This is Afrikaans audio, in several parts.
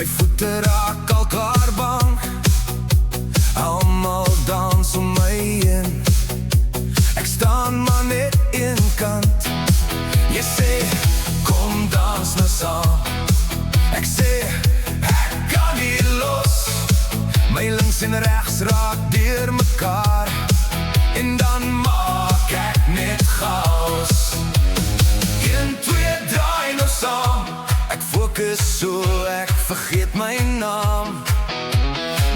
My voete raak al klaar bang, almal dans om my heen. Ek staan maar net een kant. Jy sê, kom dans nou saam. Ek sê, ek kan nie los. My links en regs raak deur mekaar, en dan maak ek net chaos. 1, 2, draai nou saam. Ek fokus so, ek vergeet my naam.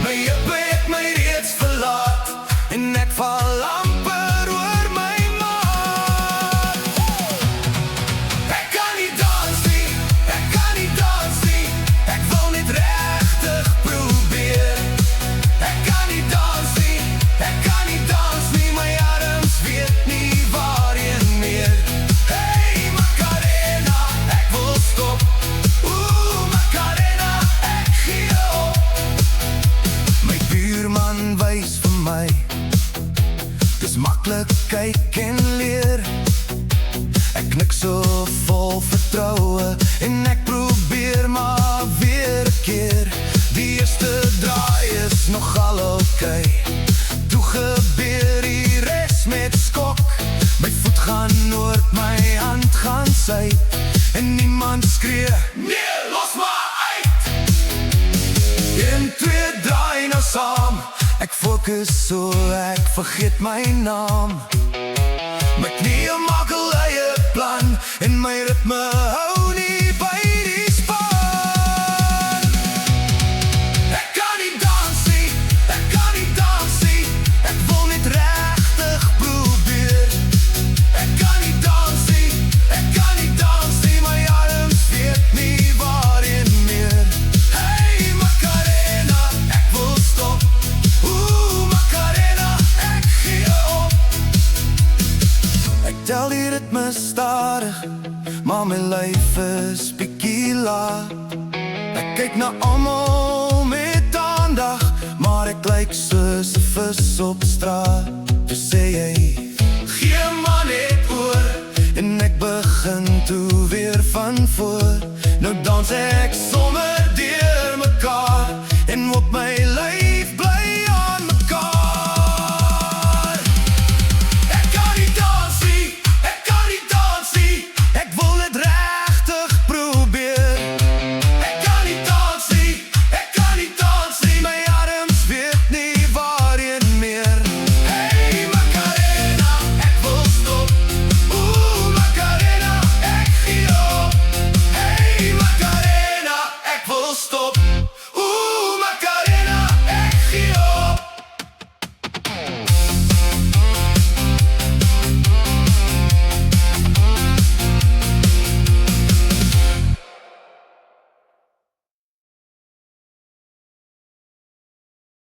My heupe het my reeds verlaat, en ek val amper oor my maat. Ek kan nie dans nie, ek kan nie dans nie. Ek wil net regtig probeer. Ek kan nie dans nie, ek kan nie dans nie. My arms weet nie waarheen meer. Hey Macarena, ek wil stop. Macarena, ek gee op. My buurman wys vir my, dis maklik kyk en leer. Ek knik so vol vertroue, en ek probeer maar weer 'n keer. Die eerste draai is nogal oké, toe gebeur die res met skok. My voet gaan noord, my hand gaan suid, en niemand skree, nee, los maar uit. 1, 2, draai nou saam. Ek fokus so, ek vergeet my naam. My knieë maak 'n eie plan, en my ritme hou nie by die span. Ek kan nie dans nie, ek kan nie dans nie. Ek wil net regtig probeer. Ek kan nie dans nie, ek kan nie dans nie. My arms weet nie waarheen meer. Hey Macarena, ek wil stop. Macarena, ek gee op. Ek tel die ritme stadig, maar my lyf is bietjie laat. Ek kyk na almal met aandag, maar ek lyk soos 'n vis op straat. Toe sê jy, gee maar net oor, en ek begin toe weer van voor. Nou dans ek sommer deur mekaar, en op my